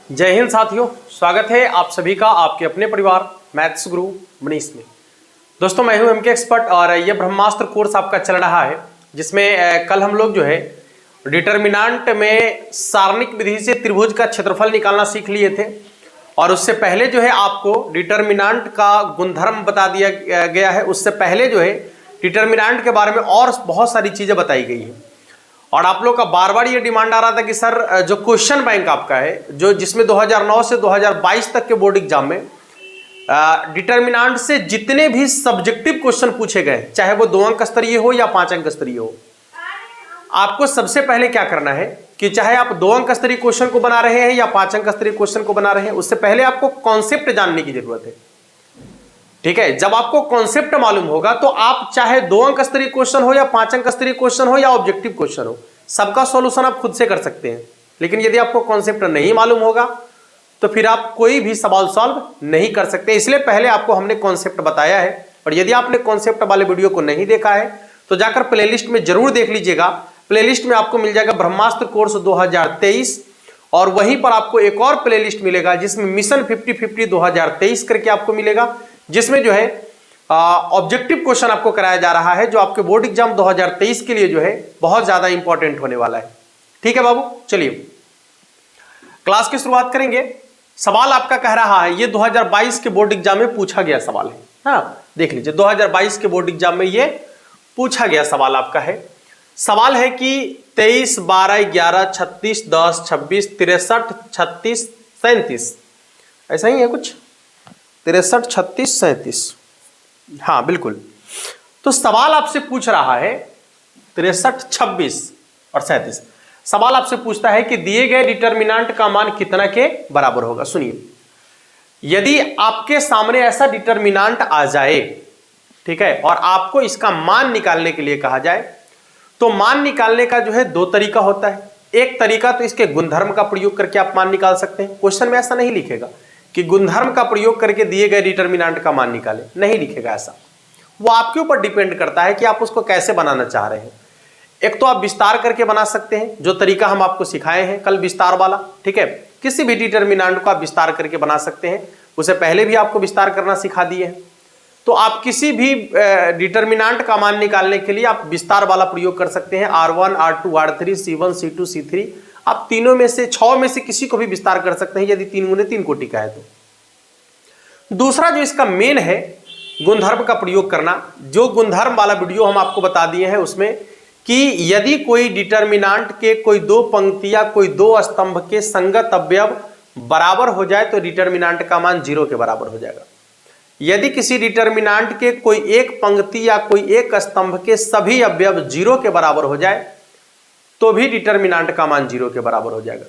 जय हिंद साथियों, स्वागत है आप सभी का आपके अपने परिवार मैथ्स गुरु मनीष में। दोस्तों मैं हूं एमके एक्सपर्ट और ये ब्रह्मास्त्र कोर्स आपका चल रहा है, जिसमें कल हम लोग जो है डिटर्मिनेंट में सारणिक विधि से त्रिभुज का क्षेत्रफल निकालना सीख लिए थे। और उससे पहले जो है आपको डिटर्मिनेंट का गुणधर्म बता दिया गया है। उससे पहले जो है डिटर्मिनेंट के बारे में और बहुत सारी चीजें बताई गई है। और आप लोग का बार बार ये डिमांड आ रहा था कि सर जो क्वेश्चन बैंक आपका है, जो जिसमें 2009 से 2022 तक के बोर्ड एग्जाम में डिटर्मिनेंट से जितने भी सब्जेक्टिव क्वेश्चन पूछे गए, चाहे वो 2 अंक स्तरीय हो या 5 अंक स्तरीय हो, आपको सबसे पहले क्या करना है कि चाहे आप 2 अंक स्तरीय क्वेश्चन को बना रहे हैं या 5 अंक स्तरीय क्वेश्चन को बना रहे हैं, उससे पहले आपको कॉन्सेप्ट जानने की जरूरत है। ठीक है, जब आपको कॉन्सेप्ट मालूम होगा तो आप चाहे 2 अंक स्तरीय क्वेश्चन हो या 5 अंक स्तरीय क्वेश्चन हो या ऑब्जेक्टिव क्वेश्चन हो, सबका सॉल्यूशन आप खुद से कर सकते हैं। लेकिन यदि आपको कॉन्सेप्ट नहीं मालूम होगा तो फिर आप कोई भी सवाल सॉल्व नहीं कर सकते। इसलिए पहले आपको हमने कॉन्सेप्ट बताया है। और यदि आपने कॉन्सेप्ट वाले वीडियो को नहीं देखा है तो जाकर प्लेलिस्ट में जरूर देख लीजिएगा। प्लेलिस्ट में आपको मिल जाएगा ब्रह्मास्त्र कोर्स 2023 और वहीं पर आपको एक और प्लेलिस्ट मिलेगा जिसमें मिशन 50-50 2023 करके आपको मिलेगा, जिसमें जो है ऑब्जेक्टिव क्वेश्चन आपको कराया जा रहा है, जो आपके बोर्ड एग्जाम 2023 के लिए जो है बहुत ज्यादा इंपॉर्टेंट होने वाला है। ठीक है बाबू, चलिए क्लास की शुरुआत करेंगे। सवाल आपका कह रहा है, ये 2022 के बोर्ड एग्जाम में पूछा गया सवाल है। हाँ देख लीजिए, 2022 के बोर्ड एग्जाम में ये पूछा गया सवाल आपका है। सवाल है कि 23, 12, 11, 36, 10, 26, 63, 36, 37, ऐसा ही है कुछ, 63, 36, 37। हाँ बिल्कुल। तो सवाल आपसे पूछ रहा है 63, 26 और 37। सवाल आपसे पूछता है कि दिए गए डिटर्मिनेंट का मान कितना के बराबर होगा। सुनिए, यदि आपके सामने ऐसा डिटर्मिनेंट आ जाए, ठीक है, और आपको इसका मान निकालने के लिए कहा जाए, तो मान निकालने का जो है 2 तरीका होता है। एक तरीका तो इसके गुणधर्म का प्रयोग करके आप मान निकाल सकते हैं। क्वेश्चन में ऐसा नहीं लिखेगा कि गुणधर्म का प्रयोग करके दिए गए डिटर्मिनेंट का मान निकालें, नहीं लिखेगा ऐसा। वो आपके ऊपर डिपेंड करता है कि आप उसको कैसे बनाना चाह रहे हैं। एक तो आप विस्तार करके बना सकते हैं, जो तरीका हम आपको सिखाए हैं कल, विस्तार वाला। ठीक है, किसी भी डिटर्मिनेंट को आप विस्तार करके बना सकते हैं, उसे पहले भी आपको विस्तार करना सिखा दिए हैं। तो आप किसी भी डिटर्मिनेंट का मान निकालने के लिए आप विस्तार वाला प्रयोग कर सकते हैं। R1, R2, R3, C1, C2, C3, आप तीनों में से 6 में से किसी को भी विस्तार कर सकते हैं, यदि 3 गुने 3 कोटि का है तो। दूसरा जो इसका मेन है, गुणधर्म का प्रयोग करना। जो गुणधर्म वाला वीडियो हम आपको बता दिए हैं उसमें कि यदि कोई डिटर्मिनेंट के कोई 2 पंक्ति या कोई 2 स्तंभ के संगत अवयव बराबर हो जाए तो डिटर्मिनेंट का मान 0 के बराबर हो जाएगा। यदि किसी डिटर्मिनेंट के कोई एक पंक्ति या कोई एक स्तंभ के सभी अवयव 0 के बराबर हो जाए तो भी डिटर्मिनेंट का मान 0 के बराबर हो जाएगा।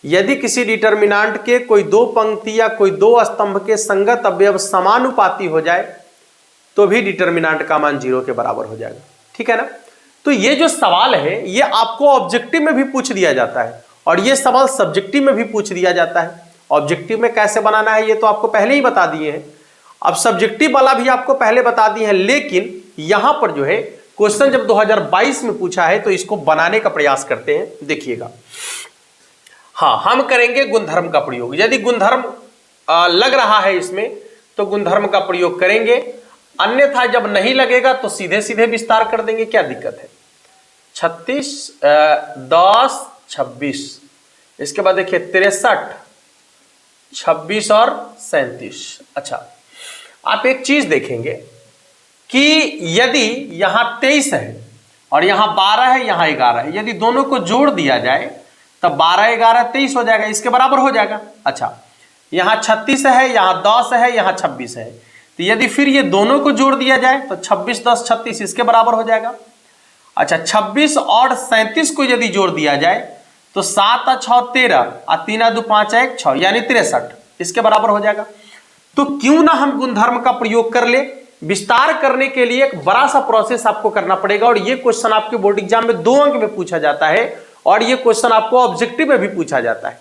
यदि किसी डिटर्मिनेंट के कोई 2 पंक्ति या कोई 2 स्तंभ के संगत अवयव समानुपाती हो जाए तो भी डिटर्मिनेंट का मान 0 के बराबर हो जाएगा। ठीक है ना। तो ये जो सवाल है ये आपको ऑब्जेक्टिव में भी पूछ दिया जाता है और ये सवाल सब्जेक्टिव में भी पूछ दिया जाता है। ऑब्जेक्टिव में कैसे बनाना है ये तो आपको पहले ही बता दिए हैं, अब सब्जेक्टिव वाला भी आपको पहले बता दिए हैं। लेकिन यहां पर जो है क्वेश्चन जब 2022 में पूछा है तो इसको बनाने का प्रयास करते हैं। देखिएगा, हाँ हम करेंगे गुणधर्म का प्रयोग। यदि गुणधर्म लग रहा है इसमें तो गुणधर्म का प्रयोग करेंगे, अन्यथा जब नहीं लगेगा तो सीधे सीधे विस्तार कर देंगे, क्या दिक्कत है। 36, 10, 26, इसके बाद देखिए 63, 26 और 37। अच्छा, आप एक चीज देखेंगे कि यदि यहां 23 है और यहां 12 है, यहां 11 है, यदि दोनों को जोड़ दिया जाए तब 12, 11, 23 हो जाएगा, इसके बराबर हो जाएगा। अच्छा, यहां 36 है, यहां 10 है, यहां 26 है, तो यदि फिर ये दोनों को जोड़ दिया जाए तो 26, 10, 36 इसके बराबर हो जाएगा। अच्छा, 26 और 37 को यदि जोड़ दिया जाए तो 7 और 6 13 और 3 और 2 5 1 6 यानी 63 इसके बराबर हो जाएगा। तो क्यों ना हम गुणधर्म का प्रयोग कर ले। विस्तार करने के लिए एक बड़ा सा प्रोसेस आपको करना पड़ेगा और ये क्वेश्चन आपके बोर्ड एग्जाम में 2 अंक में पूछा जाता है और ये क्वेश्चन आपको ऑब्जेक्टिव में भी पूछा जाता है।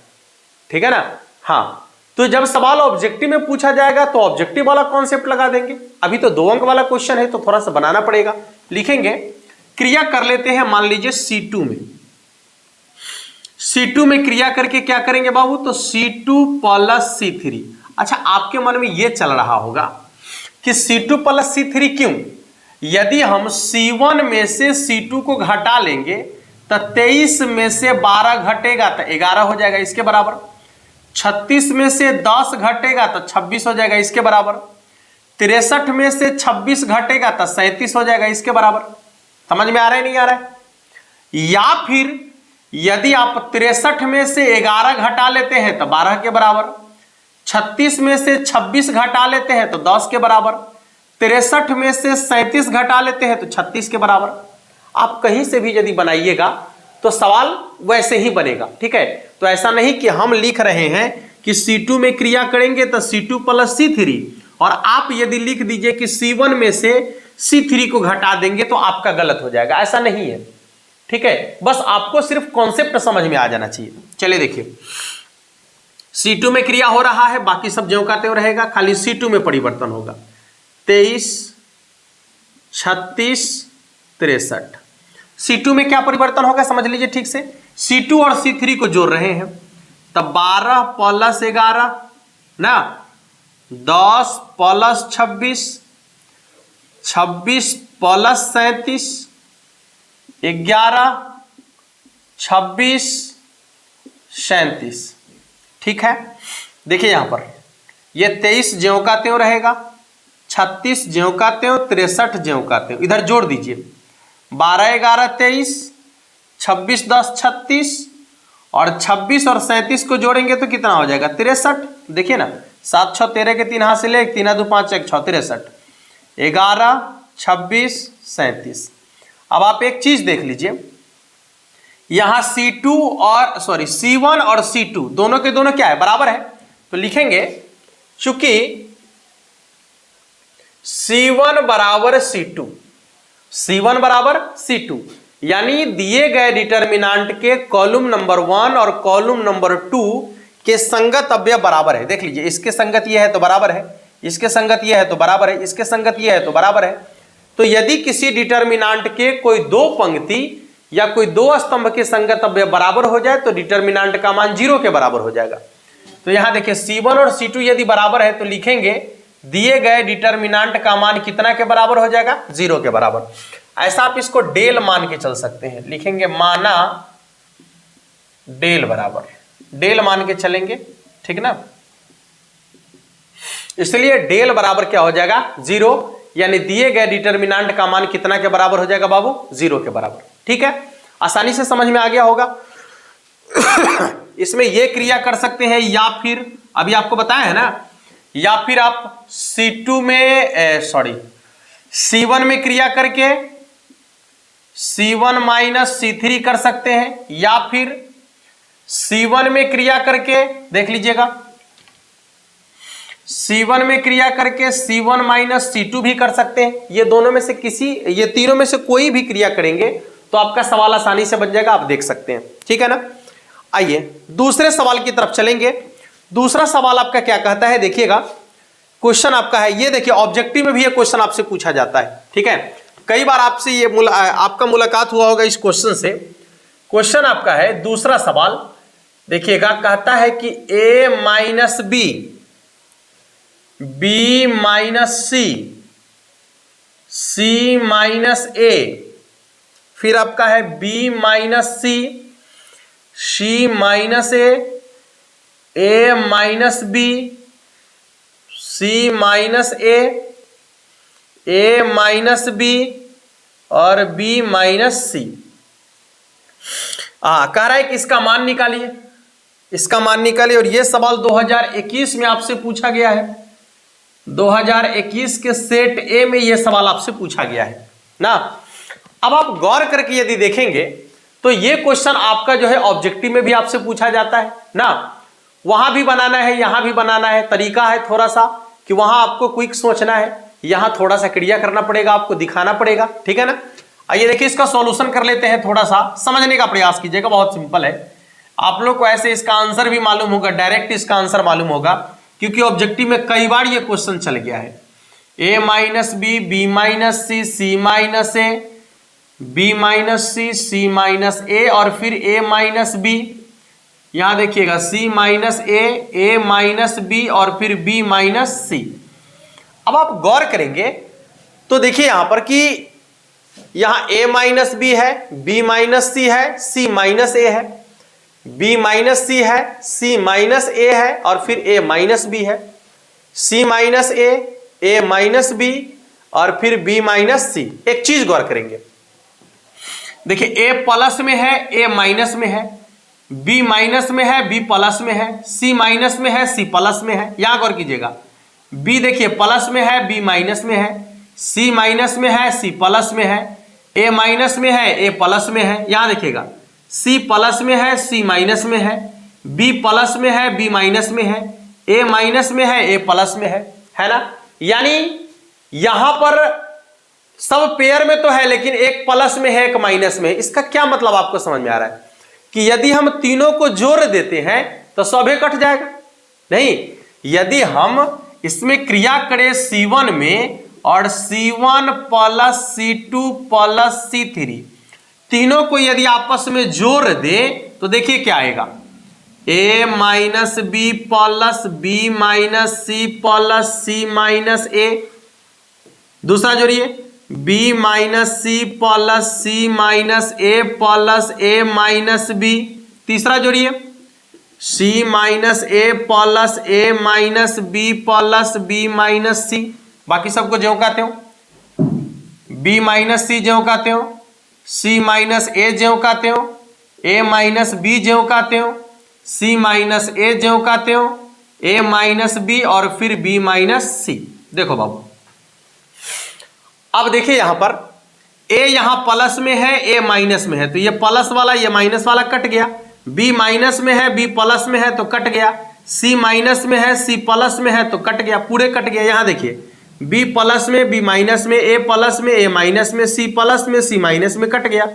ठीक है ना। हाँ, तो जब सवाल ऑब्जेक्टिव में पूछा जाएगा तो ऑब्जेक्टिव वाला कॉन्सेप्ट लगा देंगे। अभी तो 2 अंक वाला क्वेश्चन है तो थोड़ा सा बनाना पड़ेगा। लिखेंगे, क्रिया कर लेते हैं मान लीजिए C2 में। C2 में क्रिया करके क्या करेंगे बाबू, तो C2 प्लस C3। अच्छा, आपके मन में यह चल रहा होगा कि C2 प्लस C3 क्यों? यदि हम C1 में से C2 को घटा लेंगे तो 23 में से 12 घटेगा तो 11 हो जाएगा, इसके बराबर। 36 में से 10 घटेगा तो 26 हो जाएगा, इसके बराबर। 63 में से 26 घटेगा तो 37 हो जाएगा, इसके बराबर। समझ में आ रहा है नहीं आ रहा है? या फिर यदि आप 63 में से 11 घटा लेते हैं तो 12 के बराबर, 36 में से 26 घटा लेते हैं तो 10 के बराबर, 63 में से 37 घटा लेते हैं तो 36 के बराबर। आप कहीं से भी यदि बनाइएगा तो सवाल वैसे ही बनेगा, ठीक है। तो ऐसा नहीं कि हम लिख रहे हैं कि C2 में क्रिया करेंगे तो C2 प्लस C3, और आप यदि लिख दीजिए कि C1 में से C3 को घटा देंगे तो आपका गलत हो जाएगा, ऐसा नहीं है, ठीक है। बस आपको सिर्फ कॉन्सेप्ट समझ में आ जाना चाहिए। चलिए देखिए, C2 में क्रिया हो रहा है, बाकी सब ज्यों का त्यों रहेगा, खाली C2 में परिवर्तन होगा। 23, 36, 63। C2 में क्या परिवर्तन होगा समझ लीजिए ठीक से। C2 और C3 को जोड़ रहे हैं, तब 12 प्लस 11 ना, 10 प्लस 26, 26 प्लस 37, 11, 26, 37, ठीक है। देखिए यहां पर ये 23 ज्यों का त्यों रहेगा, 36 ज्यों का त्यों, 63 ज्यों का त्यों, इधर जोड़ दीजिए। 12 11 23, 26 10 36, और 26 और 37 को जोड़ेंगे तो कितना हो जाएगा, 63। देखिए ना, 7 6 13 के 3 हाथ से ले, 3 2 5 1 6, 63, 11 26 37। अब आप एक चीज देख लीजिए, यहां C1 और C2 दोनों के दोनों क्या है, बराबर है। तो लिखेंगे चूंकि C1 बराबर C2, C1 बराबर C2, यानी दिए गए डिटर्मिनांट के कॉलम नंबर 1 और कॉलम नंबर 2 के संगत अवयव बराबर है। देख लीजिए, इसके संगत ये है तो बराबर है, इसके संगत ये है तो बराबर है, इसके संगत ये है तो बराबर है। तो यदि किसी डिटर्मिनांट के कोई दो पंक्ति या कोई दो स्तंभ के संगत अवयव बराबर हो जाए तो डिटर्मिनांट का मान 0 के बराबर हो जाएगा। तो यहां देखिए C1 और C2 यदि बराबर है तो लिखेंगे दिए गए डिटर्मिनांट का मान कितना के बराबर हो जाएगा, 0 के बराबर। ऐसा आप इसको डेल मान के चल सकते हैं, लिखेंगे माना डेल बराबर, डेल मान के चलेंगे, ठीक ना। इसलिए डेल बराबर क्या हो जाएगा, 0, यानी दिए गए डिटर्मिनांट का मान कितना के बराबर हो जाएगा बाबू, 0 के बराबर, ठीक है। आसानी से समझ में आ गया होगा। इसमें यह क्रिया कर सकते हैं, या फिर अभी आपको बताया है ना, या फिर आप C1 में क्रिया करके C1 माइनस C3 कर सकते हैं, या फिर C1 में क्रिया करके देख लीजिएगा, C1 में क्रिया करके C1 माइनस C2 भी कर सकते हैं। ये दोनों में से किसी, ये तीनों में से कोई भी क्रिया करेंगे तो आपका सवाल आसानी से बन जाएगा, आप देख सकते हैं, ठीक है ना। आइए दूसरे सवाल की तरफ चलेंगे। दूसरा सवाल आपका क्या कहता है, देखिएगा क्वेश्चन आपका है, ये देखिए ऑब्जेक्टिव में भी ये क्वेश्चन आपसे पूछा जाता है, ठीक है। कई बार आपसे ये आपका मुलाकात हुआ होगा इस क्वेश्चन से। क्वेश्चन आपका है दूसरा सवाल, देखिएगा कहता है कि A minus B, B minus C, C minus A, फिर आपका है B minus C, C minus A minus B, C minus A minus B और B माइनस सी। कह रहा है कि इसका मान निकालिए, इसका मान निकालिए। और यह सवाल 2021 में आपसे पूछा गया है, 2021 के सेट ए में यह सवाल आपसे पूछा गया है ना। अब आप गौर करके यदि देखेंगे तो यह क्वेश्चन आपका जो है ऑब्जेक्टिव में भी आपसे पूछा जाता है ना, वहां भी बनाना है, यहां भी बनाना है। तरीका है थोड़ा सा कि वहां आपको क्विक सोचना है, यहां थोड़ा सा क्रिया करना पड़ेगा, आपको दिखाना पड़ेगा, ठीक है ना। आइए देखिए इसका सॉल्यूशन कर लेते हैं, थोड़ा सा समझने का प्रयास कीजिएगा, बहुत सिंपल है। आप लोग को ऐसे इसका आंसर भी मालूम होगा, डायरेक्ट इसका आंसर मालूम होगा, क्योंकि ऑब्जेक्टिव में कई बार ये क्वेश्चन चल गया है। A minus B, B minus C, C minus A, B minus C, C minus A, और फिर A माइनस बी, यहां देखिएगा C minus A minus B और फिर B माइनस सी। अब आप गौर करेंगे तो देखिए यहां पर कि यहां A माइनस बी है, B माइनस सी है, C माइनस ए है, B माइनस सी है, C माइनस ए है और फिर A माइनस बी है, C minus A minus B और फिर B माइनस सी। एक चीज गौर करेंगे, देखिए A प्लस में है, A माइनस में है, B माइनस में है, B प्लस में है, C माइनस में है, C प्लस में है। यहां गौर कीजिएगा, B देखिए प्लस में है, B माइनस में है, C माइनस में है, C प्लस में है, A माइनस में है, A प्लस में है। यहां देखिएगा C प्लस में है, C माइनस में है, B प्लस में है, B माइनस में है, A माइनस में है, A प्लस में है ना। यानी यहां पर सब पेयर में तो है लेकिन एक प्लस में है, एक माइनस में है। इसका क्या मतलब आपको समझ में आ रहा है कि यदि हम तीनों को जोड़ देते हैं तो सभी कट जाएगा? नहीं, यदि हम इसमें क्रिया करें C1 में और C1 plus C2 plus C3 तीनों को यदि आपस में जोड़ दे तो देखिए क्या आएगा, A minus B plus B minus C plus C minus A। दूसरा जोड़िए B minus C plus C minus A plus A minus B। तीसरा जोड़िए C minus A plus A minus B plus B minus C। बाकी सबको ज्यों कहते हो, B minus C ज्यों कहते हो, C माइनस A ज्यों कहते हो, A माइनस B ज्यों कहते हो, C माइनस A ज्यों कहते हो, A माइनस B और फिर B माइनस C। देखो बाबू, अब देखिए यहां पर A यहां प्लस में है, A माइनस में है तो ये प्लस वाला ये माइनस वाला कट गया। B माइनस में है, B प्लस में है तो कट गया। C माइनस में है, C प्लस में है तो कट गया, पूरे कट गया। यहां देखिए B प्लस में, B माइनस में, A प्लस में, A माइनस में, C प्लस में, C माइनस में कट गया।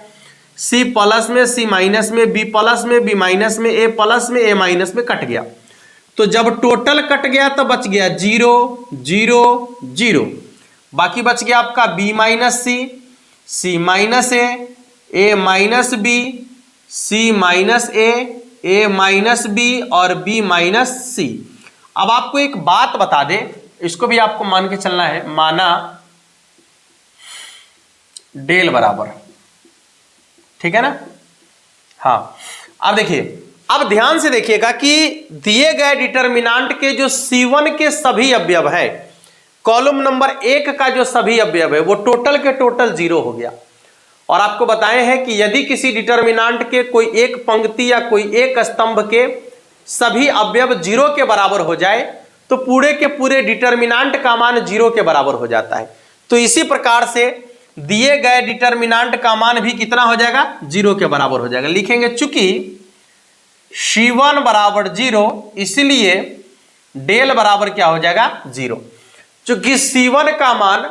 C प्लस में, C माइनस में, B प्लस में, B माइनस में, A प्लस में, A माइनस में कट गया। तो जब टोटल कट गया तो बच गया 0 0 0। बाकी बच गया आपका B minus C, C minus A minus B, C minus A minus B और B माइनस C। अब आपको एक बात बता दे, इसको भी आपको मान के चलना है, माना डेल बराबर, ठीक है ना। हाँ, अब देखिए, अब ध्यान से देखिएगा कि दिए गए डिटर्मिनांट के जो C1 के सभी अवयव है, कॉलम नंबर 1 का जो सभी अवयव है वो टोटल के टोटल 0 हो गया। और आपको बताए हैं कि यदि किसी डिटर्मिनांट के कोई एक पंक्ति या कोई एक स्तंभ के सभी अवयव 0 के बराबर हो जाए तो पूरे के पूरे डिटर्मिनांट का मान 0 के बराबर हो जाता है। तो इसी प्रकार से दिए गए डिटर्मिनांट का मान भी कितना हो जाएगा, 0 के बराबर हो जाएगा। लिखेंगे चूंकि C1 बराबर 0 इसलिए डेल बराबर क्या हो जाएगा, 0। चूंकि C1 का मान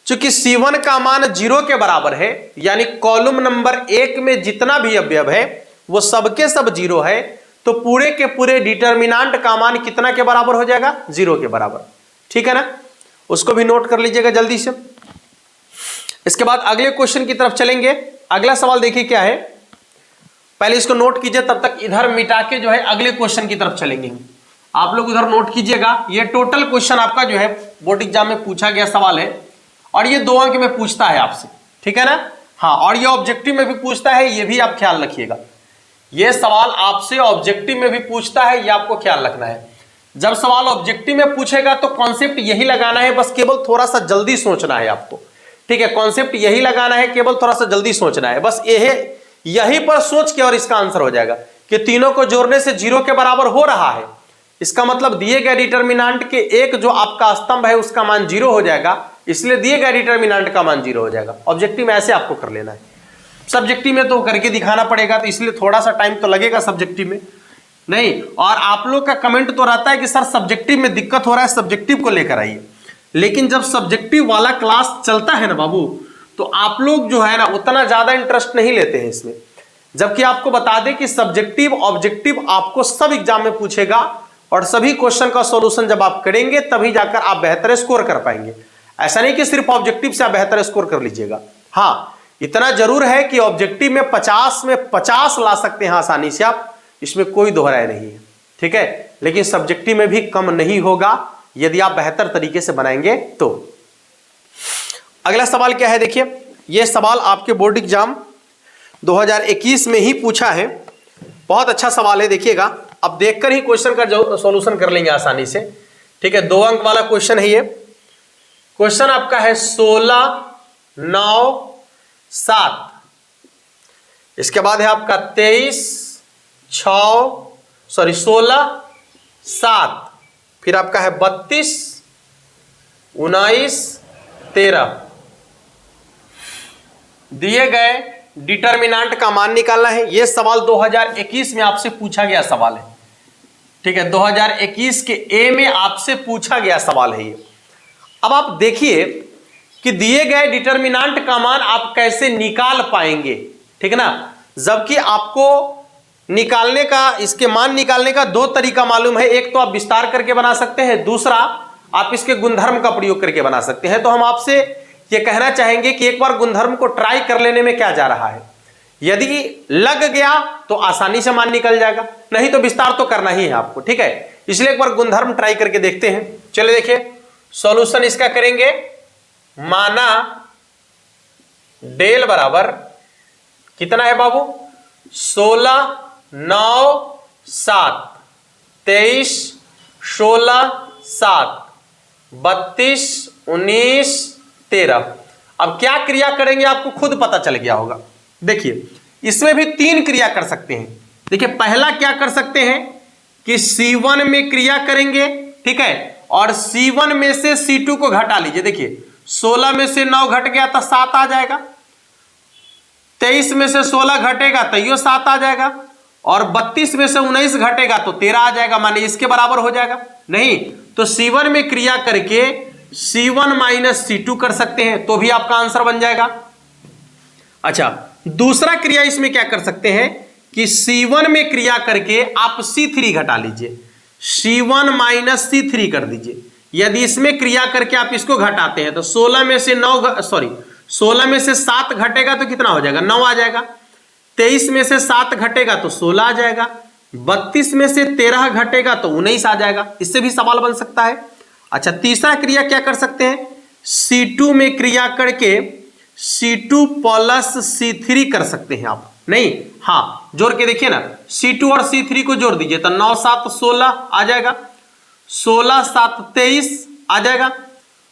चूंकि C1 का मान 0 के बराबर है, यानी कॉलम नंबर 1 में जितना भी अवयव है वो सबके सब 0 है, तो पूरे के पूरे डिटर्मिनांट का मान कितना के बराबर हो जाएगा, 0 के बराबर। ठीक है ना, उसको भी नोट कर लीजिएगा जल्दी से। इसके बाद अगले क्वेश्चन की तरफ चलेंगे। अगला सवाल देखिए क्या है, पहले इसको नोट कीजिए, तब तक इधर मिटा के जो है अगले क्वेश्चन की तरफ चलेंगे। आप लोग उधर नोट कीजिएगा, ये टोटल क्वेश्चन आपका जो है बोर्ड एग्जाम में पूछा गया सवाल है और ये 2 अंक में पूछता है आपसे, ठीक है ना। हाँ, और ये ऑब्जेक्टिव में भी पूछता है, ये भी आप ख्याल रखिएगा। ये सवाल आपसे ऑब्जेक्टिव में भी पूछता है, ये आपको ख्याल रखना है। जब सवाल ऑब्जेक्टिव में पूछेगा तो कॉन्सेप्ट यही लगाना है, बस केवल थोड़ा सा जल्दी सोचना है आपको, ठीक है। कॉन्सेप्ट यही लगाना है, केवल थोड़ा सा जल्दी सोचना है, बस यही पर सोच के और इसका आंसर हो जाएगा कि तीनों को जोड़ने से 0 के बराबर हो रहा है। इसका मतलब दिए गए डिटर्मिनांट के एक जो आपका स्तंभ है उसका मान 0 हो जाएगा, इसलिए दिए गए डिटर्मिनांट का मान 0 हो जाएगा। ऑब्जेक्टिव में ऐसे आपको कर लेना है, सब्जेक्टिव में तो करके दिखाना पड़ेगा, तो इसलिए थोड़ा सा टाइम तो लगेगा सब्जेक्टिव में नहीं। और आप लोग का कमेंट तो रहता है कि सर सब्जेक्टिव में दिक्कत हो रहा है, सब्जेक्टिव को लेकर आइए, लेकिन जब सब्जेक्टिव वाला क्लास चलता है ना बाबू, तो आप लोग जो है ना उतना ज्यादा इंटरेस्ट नहीं लेते हैं इसमें। जबकि आपको बता दें कि सब्जेक्टिव ऑब्जेक्टिव आपको सब एग्जाम में पूछेगा और सभी क्वेश्चन का सॉल्यूशन जब आप करेंगे तभी जाकर आप बेहतर स्कोर कर पाएंगे। ऐसा नहीं कि सिर्फ ऑब्जेक्टिव से आप बेहतर स्कोर कर लीजिएगा। हाँ, इतना जरूर है कि ऑब्जेक्टिव में 50 में 50 ला सकते हैं आसानी से आप, इसमें कोई दोहराए नहीं है, ठीक है। लेकिन सब्जेक्टिव में भी कम नहीं होगा यदि आप बेहतर तरीके से बनाएंगे तो। अगला सवाल क्या है, देखिए यह सवाल आपके बोर्ड एग्जाम 2021 में ही पूछा है, बहुत अच्छा सवाल है, देखिएगा। अब देखकर ही क्वेश्चन का सॉल्यूशन कर लेंगे आसानी से, ठीक है। 2 अंक वाला क्वेश्चन है ये। क्वेश्चन आपका है 16, 9, 7। इसके बाद है आपका 16, 7। फिर आपका है 32, 19, 13। दिए गए डिटर्मिनेंट का मान निकालना है। यह सवाल 2021 में आपसे पूछा गया सवाल है, ठीक है। 2021 के ए में आपसे पूछा गया सवाल है ये। अब आप देखिए कि दिए गए डिटर्मिनेंट का मान आप कैसे निकाल पाएंगे, ठीक है ना। जबकि आपको निकालने का, इसके मान निकालने का 2 तरीका मालूम है। एक तो आप विस्तार करके बना सकते हैं, दूसरा आप इसके गुणधर्म का प्रयोग करके बना सकते हैं। तो हम आपसे ये कहना चाहेंगे कि एक बार गुणधर्म को ट्राई कर लेने में क्या जा रहा है। यदि लग गया तो आसानी से मान निकल जाएगा, नहीं तो विस्तार तो करना ही है आपको, ठीक है। इसलिए एक बार गुणधर्म ट्राई करके देखते हैं। चलिए देखिए सॉल्यूशन इसका करेंगे। माना डेल बराबर कितना है बाबू, 16, 9, 7, 23, 16, 7, 32, 19, 13। अब क्या क्रिया करेंगे आपको खुद पता चल गया होगा। देखिए इसमें भी 3 क्रिया कर सकते हैं। देखिए पहला क्या कर सकते हैं कि C1 में क्रिया करेंगे, ठीक है, और C1 में से C2 को घटा लीजिए। देखिए 16 में से 9 घट गया तो 7 आ जाएगा, 23 में से 16 घटेगा तो ये 7 आ जाएगा, और 32 में से 19 घटेगा तो 13 आ जाएगा, माने इसके बराबर हो जाएगा। नहीं तो C1 में क्रिया करके C1 माइनस C2 कर सकते हैं तो भी आपका आंसर बन जाएगा। अच्छा दूसरा क्रिया इसमें क्या कर सकते हैं कि C1 में क्रिया करके आप C3 घटा लीजिए, C1 माइनस C3 कर दीजिए। यदि इसमें क्रिया करके आप इसको घटाते हैं तो 16 में से 7 घटेगा तो कितना हो जाएगा, 9 आ जाएगा। 23 में से 7 घटेगा तो 16 आ जाएगा। 32 में से 13 घटेगा तो 19 आ जाएगा। इससे भी सवाल बन सकता है। अच्छा तीसरा क्रिया क्या कर सकते हैं, C2 में क्रिया करके C2 प्लस C3 कर सकते हैं आप। नहीं हाँ जोड़ के देखिए ना, C2 और C3 को जोड़ दीजिए तो 9, 7, 16 आ जाएगा, 16, 7, 23 आ जाएगा,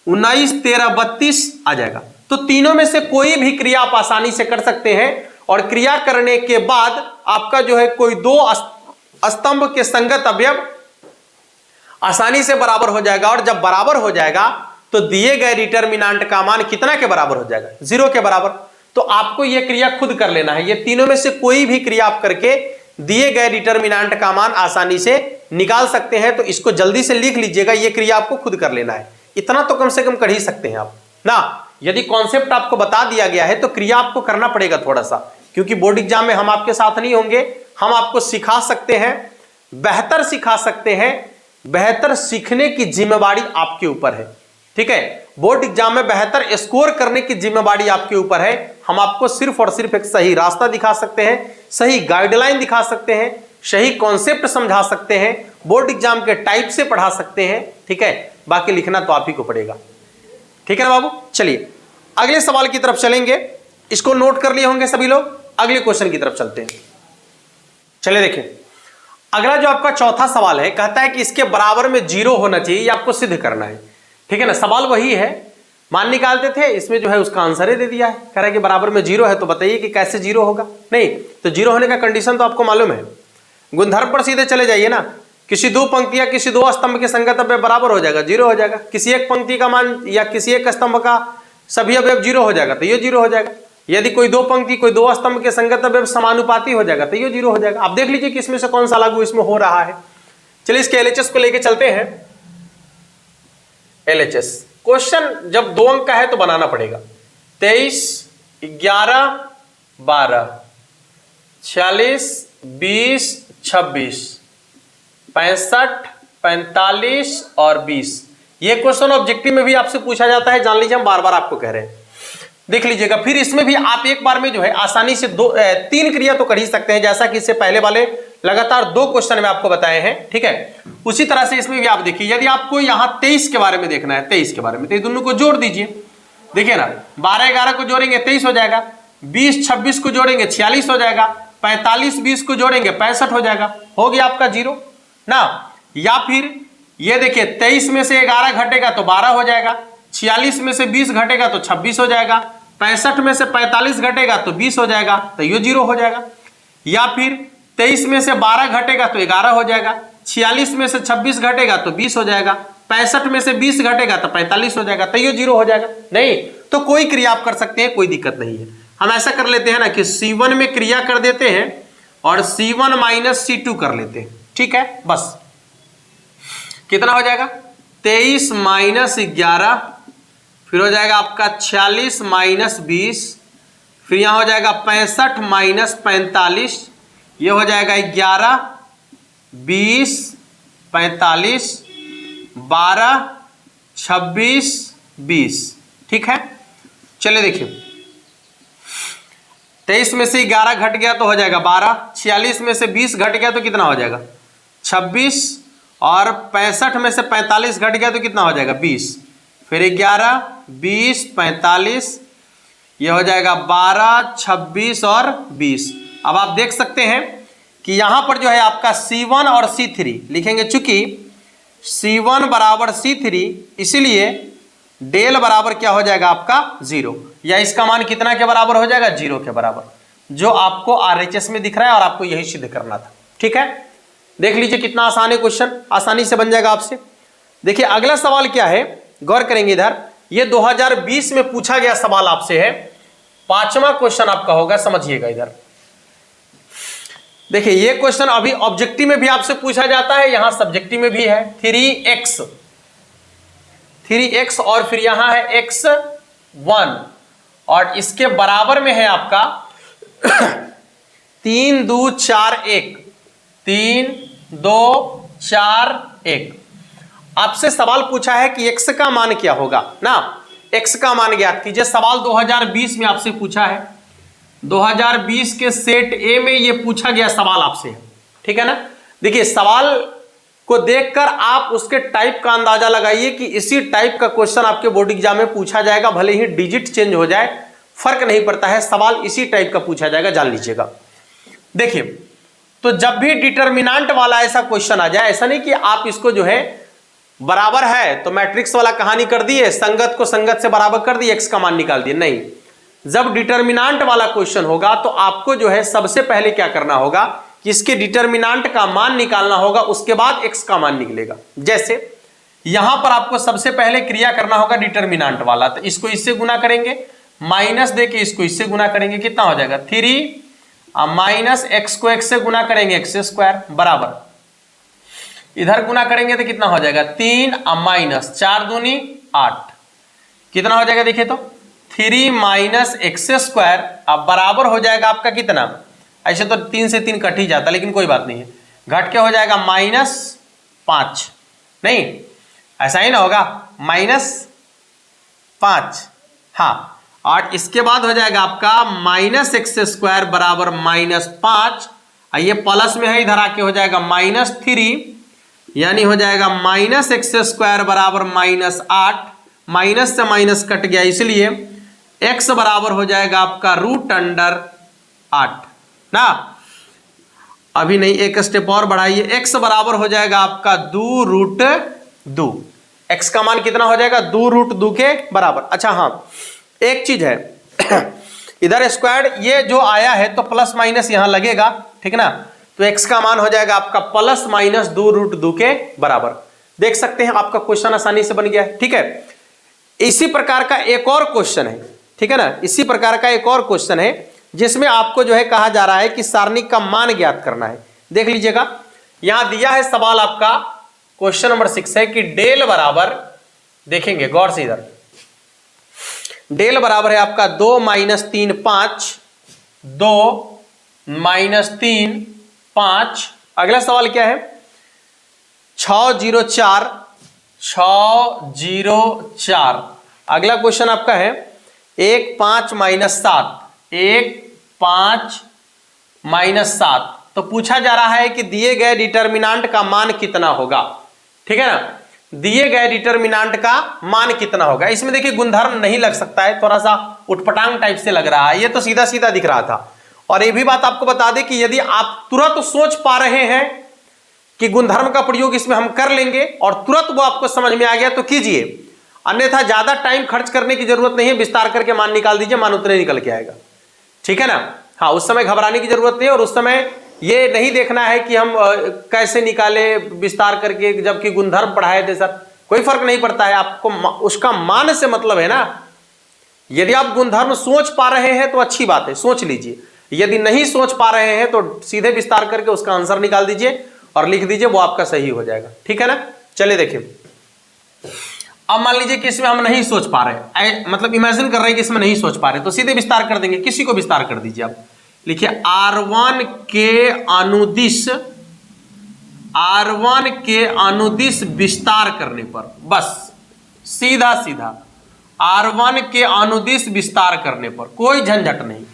19, 13, 32 आ जाएगा। तो तीनों में से कोई भी क्रिया आप आसानी से कर सकते हैं, और क्रिया करने के बाद आपका जो है कोई 2 स्तंभ के संगत अवयव आसानी से बराबर हो जाएगा। और जब बराबर हो जाएगा तो दिए गए डिटर्मिनेंट का मान कितना के बराबर हो जाएगा, 0 के बराबर। तो आपको यह क्रिया खुद कर लेना है। ये तीनों में से कोई भी क्रिया आप करके दिए गए डिटर्मिनेंट का मान आसानी से निकाल सकते हैं। तो इसको जल्दी से लिख लीजिएगा, यह क्रिया आपको खुद कर लेना है। इतना तो कम से कम कर ही सकते हैं आप ना। यदि कॉन्सेप्ट आपको बता दिया गया है तो क्रिया आपको करना पड़ेगा थोड़ा सा, क्योंकि बोर्ड एग्जाम में हम आपके साथ नहीं होंगे। हम आपको सिखा सकते हैं, बेहतर सिखा सकते हैं। बेहतर सीखने की जिम्मेवारी आपके ऊपर है, ठीक है। बोर्ड एग्जाम में बेहतर स्कोर करने की जिम्मेवारी आपके ऊपर है। हम आपको सिर्फ और सिर्फ एक सही रास्ता दिखा सकते हैं, सही गाइडलाइन दिखा सकते हैं, सही कॉन्सेप्ट समझा सकते हैं, बोर्ड एग्जाम के टाइप से पढ़ा सकते हैं, ठीक है। बाकी लिखना तो आप ही को पड़ेगा, ठीक है ना बाबू। चलिए अगले सवाल की तरफ चलेंगे। इसको नोट कर लिए होंगे सभी लोग। अगले क्वेश्चन की तरफ चलते हैं। चलिए देखिए अगला जो आपका चौथा सवाल है, कहता है कि इसके बराबर में 0 होना चाहिए, ये आपको सिद्ध करना है, ठीक है ना। सवाल वही है, मान निकालते थे, इसमें जो है उसका आंसर ही दे दिया है। कह रहा है कि बराबर में 0 है, तो बताइए कि कैसे 0 होगा। नहीं तो 0 होने का कंडीशन तो आपको मालूम है। गुणधर्म पर सीधे चले जाइए ना। किसी 2 पंक्तियां किसी 2 स्तंभ के संगत अवयव बराबर हो जाएगा, 0 हो जाएगा। किसी एक पंक्ति का मान या किसी एक स्तंभ का सभी अवयव 0 हो जाएगा तो ये 0 हो जाएगा। यदि कोई 2 पंक्ति कोई 2 स्तंभ के संगत अवयव समानुपाती हो जाएगा तो ये 0 हो जाएगा। आप देख लीजिए कि इसमें से कौन सा लागू इसमें हो रहा है। चलिए इसके LHS को लेके चलते हैं। LHS क्वेश्चन जब 2 अंक का है तो बनाना पड़ेगा। 23, 11, 12, 46, 20, 26, 65, 45 और 20। ये क्वेश्चन ऑब्जेक्टिव में भी आपसे पूछा जाता है, जान लीजिए हम बार बार आपको कह रहे हैं। देख लीजिएगा। फिर इसमें भी आप एक बार में जो है आसानी से 3 क्रिया तो कर ही सकते हैं, जैसा कि इससे पहले वाले लगातार 2 क्वेश्चन में आपको बताए हैं, ठीक है। उसी तरह से इसमें भी आप देखिए, यदि आपको यहाँ 23 के बारे में देखना है, 23 के बारे में, तो ये दोनों को जोड़ दीजिए। देखिए ना, 12 11 को जोड़ेंगे 23 हो जाएगा, 20 26 को जोड़ेंगे 46 हो जाएगा, 45 20 को जोड़ेंगे 65 हो जाएगा, हो गया आपका 0 ना। या फिर ये देखिए 23 में से 11 घटेगा तो 12 हो जाएगा, 46 में से 20 घटेगा तो 26 हो जाएगा, 65 में से 45 घटेगा तो 20 हो जाएगा, तो ये 0 हो जाएगा। या फिर 23 में से 12 घटेगा तो 11 हो जाएगा, 46 में से 26 घटेगा तो 20 हो जाएगा, 65 में से 20 घटेगा तो 45 हो जाएगा, तो ये 0 हो जाएगा। नहीं तो कोई क्रिया आप कर सकते हैं, कोई दिक्कत नहीं है। हम ऐसा कर लेते हैं ना कि C1 में क्रिया कर देते हैं और C1 माइनस C2 कर लेते हैं, ठीक है। बस कितना हो जाएगा, 23 माइनस 11, फिर हो जाएगा आपका 46 माइनस 20, फिर यहां हो जाएगा 65 माइनस 45, ये हो जाएगा 11 20 45 12 26 20, ठीक है। चलिए देखिए, 23 में से 11 घट गया तो हो जाएगा 12, 46 में से 20 घट गया तो कितना हो जाएगा 26, और 65 में से 45 घट गया तो कितना हो जाएगा 20, फिर 11 20 45, ये हो जाएगा 12 26 और 20। अब आप देख सकते हैं कि यहां पर जो है आपका C1 और C3 लिखेंगे, चूंकि C1 बराबर C3, इसीलिए डेल बराबर क्या हो जाएगा आपका 0, या इसका मान कितना के बराबर हो जाएगा 0 के बराबर, जो आपको RHS में दिख रहा है और आपको यही सिद्ध करना था, ठीक है। देख लीजिए कितना आसान है क्वेश्चन, आसानी से बन जाएगा आपसे। देखिए अगला सवाल क्या है, गौर करेंगे इधर, ये 2020 में पूछा गया सवाल आपसे है, 5वां क्वेश्चन आपका होगा, समझिएगा इधर। देखिए ये क्वेश्चन अभी ऑब्जेक्टिव में भी आपसे पूछा जाता है, यहां सब्जेक्टिव में भी है। 3x और फिर यहां है x1 और इसके बराबर में है आपका 3 2 4 1, 3 2 4 1। आपसे सवाल पूछा है कि x का मान क्या होगा ना, x का मान ज्ञात कीजिए। सवाल 2020 में आपसे पूछा है, 2020 के सेट ए में ये पूछा गया सवाल आपसे, ठीक है ना। देखिए सवाल को देखकर आप उसके टाइप का अंदाजा लगाइए कि इसी टाइप का क्वेश्चन आपके बोर्ड एग्जाम में पूछा जाएगा, भले ही डिजिट चेंज हो जाए फर्क नहीं पड़ता है, सवाल इसी टाइप का पूछा जाएगा, जान लीजिएगा। देखिए तो जब भी डिटर्मिनेंट वाला ऐसा क्वेश्चन आ जाए, ऐसा नहीं कि आप इसको जो है बराबर है तो मैट्रिक्स वाला कहानी कर दिए, संगत को संगत से बराबर कर दिए, एक्स का मान निकाल दिए, नहीं। जब डिटर्मिनेंट वाला क्वेश्चन होगा तो आपको जो है सबसे पहले क्या करना होगा कि इसके डिटर्मिनेंट का मान निकालना होगा, उसके बाद एक्स का मान निकलेगा। जैसे यहां पर आपको सबसे पहले क्रिया करना होगा डिटर्मिनेंट वाला, तो इसको इससे गुना करेंगे, माइनस देके इसको इससे गुना करेंगे, कितना हो जाएगा 3 माइनस एक्स को एक्स से गुना करेंगे एक्स स्क्वायर बराबर, इधर गुना करेंगे तो कितना हो जाएगा 3 माइनस 4 दूनी 8, कितना हो जाएगा देखिए तो 3 माइनस एक्स स्क्वायर, अब बराबर हो जाएगा आपका कितना, ऐसे तो 3 से 3 कट ही जाता लेकिन कोई बात नहीं है, घट के हो जाएगा -5, नहीं ऐसा ही ना होगा -5, हाँ। और इसके बाद हो जाएगा आपका माइनस एक्स स्क्वायर बराबर -5, ये प्लस में है, इधर आके हो जाएगा -3, यानी हो जाएगा माइनस एक्स स्क्वायर बराबर -8, माइनस से माइनस कट गया इसलिए x बराबर हो जाएगा आपका √8 ना। अभी नहीं, एक स्टेप और बढ़ाइए, x बराबर हो जाएगा आपका 2√2, x का मान कितना हो जाएगा 2√2 के बराबर। अच्छा हाँ एक चीज है इधर स्क्वायर ये जो आया है तो प्लस माइनस यहां लगेगा, ठीक ना, तो x का मान हो जाएगा आपका +-2√2 के बराबर। देख सकते हैं आपका क्वेश्चन आसानी से बन गया है, ठीक है। इसी प्रकार का एक और क्वेश्चन है, ठीक है ना, इसी प्रकार का एक और क्वेश्चन है जिसमें आपको जो है कहा जा रहा है कि सारणिक का मान ज्ञात करना है। देख लीजिएगा यहां दिया है सवाल आपका क्वेश्चन नंबर 6 है कि डेल बराबर, देखेंगे गौर से इधर, डेल बराबर है आपका 2 - 3 5, 2 - 3 5। अगला सवाल क्या है 604। अगला क्वेश्चन आपका है 1 5 माइनस 7, 1 5 माइनस 7। तो पूछा जा रहा है कि दिए गए डिटर्मिनांट का मान कितना होगा, ठीक है ना, दिए गए डिटर्मिनांट का मान कितना होगा। इसमें देखिए गुणधर्म नहीं लग सकता है, थोड़ा सा उटपटांग टाइप से लग रहा है, ये तो सीधा सीधा दिख रहा था। और ये भी बात आपको बता दें कि यदि आप तुरंत सोच पा रहे हैं कि गुणधर्म का प्रयोग इसमें हम कर लेंगे और तुरंत वो आपको समझ में आ गया तो कीजिए, अन्यथा ज्यादा टाइम खर्च करने की जरूरत नहीं है, विस्तार करके मान निकाल दीजिए, मान उतने निकल के आएगा, ठीक है ना। हाँ, उस समय घबराने की जरूरत नहीं है और उस समय ये नहीं देखना है कि हम कैसे निकाले विस्तार करके, जबकि गुणधर्म पढ़ाए थे सर, कोई फर्क नहीं पड़ता है, आपको उसका मान से मतलब है ना। यदि आप गुणधर्म सोच पा रहे हैं तो अच्छी बात है, सोच लीजिए, यदि नहीं सोच पा रहे हैं तो सीधे विस्तार करके उसका आंसर निकाल दीजिए और लिख दीजिए, वो आपका सही हो जाएगा, ठीक है ना। चलिए देखिए, अब मान लीजिए कि इसमें हम नहीं सोच पा रहे, मतलब इमेजिन कर रहे हैं कि इसमें नहीं सोच पा रहे, तो सीधे विस्तार कर देंगे। किसी को विस्तार कर दीजिए आप, लिखिए R1 के अनुदिश विस्तार करने पर, बस सीधा सीधा R1 के अनुदिश विस्तार करने पर, कोई झंझट नहीं।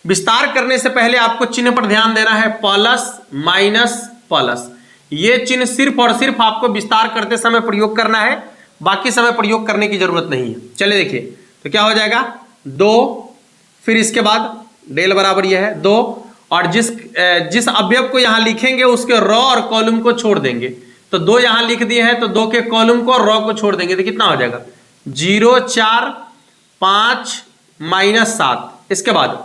विस्तार करने से पहले आपको चिन्ह पर ध्यान देना है, प्लस माइनस प्लस, ये चिन्ह सिर्फ और सिर्फ आपको विस्तार करते समय प्रयोग करना है, बाकी समय प्रयोग करने की जरूरत नहीं है। चलिए देखिए, तो क्या हो जाएगा 2, फिर इसके बाद डेल बराबर यह है 2, और जिस अवयव को यहां लिखेंगे उसके रॉ और कॉलम को छोड़ देंगे, तो 2 यहां लिख दिए हैं, तो 2 के कॉलम को और रॉ को छोड़ देंगे, तो कितना हो जाएगा 0 4 5 माइनस 7। इसके बाद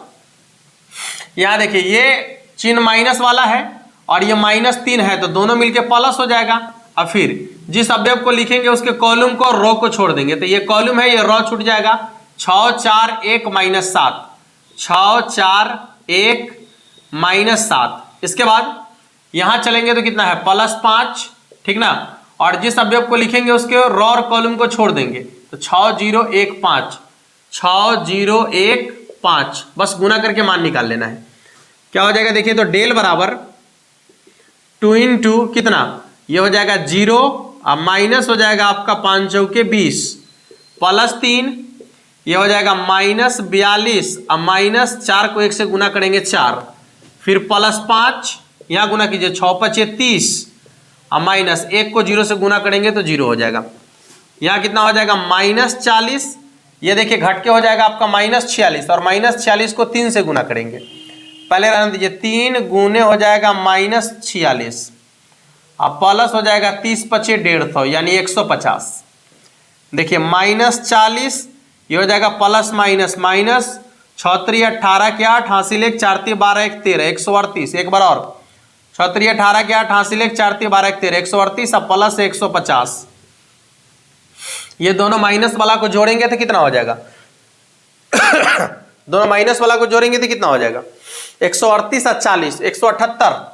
यहां देखिए ये चिन्ह माइनस वाला है और ये -3 है, तो दोनों मिलके प्लस हो जाएगा। अब फिर जिस अवयव को लिखेंगे उसके कॉलम को और रो को छोड़ देंगे, तो ये कॉलम है, ये रो छूट जाएगा, 6 4 1 माइनस 7, 6 4 1 माइनस 7। इसके बाद यहां चलेंगे तो कितना है +5, ठीक ना, और जिस अवयव को लिखेंगे उसके रो और कॉलम को छोड़ देंगे, तो 6 0 1 5, 6 0 1 5, बस गुना करके मान निकाल लेना है। क्या हो जाएगा देखिए, तो डेल बराबर 2 × कितना, ये हो जाएगा 0, अब माइनस हो जाएगा आपका 5 चौके 20, +3, ये हो जाएगा -42, अब -4 को 1 से गुना करेंगे 4, फिर +5, यहाँ गुना कीजिए 6 5 30, अब -1 को 0 से गुना करेंगे तो 0 हो जाएगा। यहाँ कितना हो जाएगा -40, ये देखिए घट के हो जाएगा आपका -46, और -46 को 3 से गुना करेंगे, पहले रहने दीजिए, 3 गुने हो जाएगा -46, अब प्लस हो जाएगा 30 5 150 यानी 150। देखिए -40, ये हो जाएगा प्लस माइनस माइनस, 6 3 18 के 8, हासिल 1 4 3 12 1 13 138, एक बार और 6 3 18 के 8, हासिल 1 4 3 12 1 13 138, अब प्लस 150। ये दोनों माइनस वाला को जोड़ेंगे तो कितना हो जाएगा दोनों माइनस वाला को जोड़ेंगे तो कितना हो जाएगा 138 और 40 178,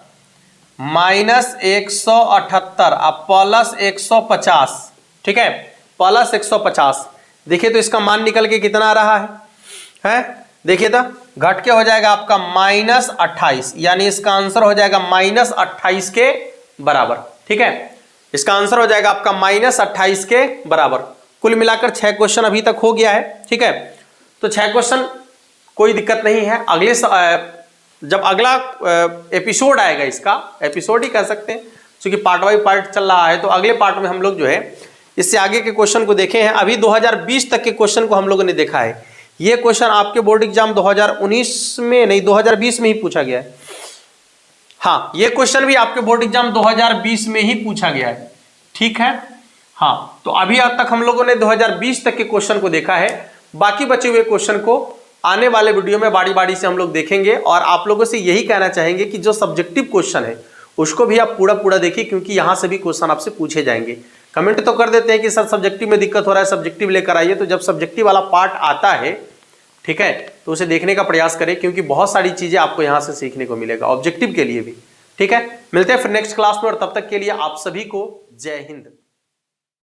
-178 अब प्लस 150, ठीक है, प्लस 150। देखिए तो इसका मान निकल के कितना आ रहा है देखिए तो घट के हो जाएगा आपका -28, यानी इसका आंसर हो जाएगा -28 के बराबर, ठीक है, इसका आंसर हो जाएगा आपका -28 के बराबर। कुल मिलाकर 6 क्वेश्चन अभी तक हो गया है, ठीक है, तो 6 क्वेश्चन कोई दिक्कत नहीं है। अगले जब अगला एपिसोड आएगा, इसका एपिसोड ही कह सकते हैं क्योंकि पार्ट बाई पार्ट चल रहा है, तो अगले पार्ट में हम लोग जो है इससे आगे के क्वेश्चन को देखे हैं। अभी 2020 तक के क्वेश्चन को हम लोगों ने देखा है। ये क्वेश्चन आपके बोर्ड एग्जाम 2019 में नहीं 2020 में ही पूछा गया है। हाँ, ये क्वेश्चन भी आपके बोर्ड एग्जाम 2020 में ही पूछा गया है, ठीक है। हाँ, तो अभी अब तक हम लोगों ने 2020 तक के क्वेश्चन को देखा है। बाकी बचे हुए क्वेश्चन को आने वाले वीडियो में बारी बारी से हम लोग देखेंगे, और आप लोगों से यही कहना चाहेंगे कि जो सब्जेक्टिव क्वेश्चन है उसको भी आप पूरा देखिए, क्योंकि यहाँ से भी क्वेश्चन आपसे पूछे जाएंगे। कमेंट तो कर देते हैं कि सर सब्जेक्टिव में दिक्कत हो रहा है, सब्जेक्टिव लेकर आइए, तो जब सब्जेक्टिव वाला पार्ट आता है, ठीक है, तो उसे देखने का प्रयास करें, क्योंकि बहुत सारी चीजें आपको यहाँ से सीखने को मिलेगा ऑब्जेक्टिव के लिए भी, ठीक है। मिलते हैं फिर नेक्स्ट क्लास में, और तब तक के लिए आप सभी को जय हिंद।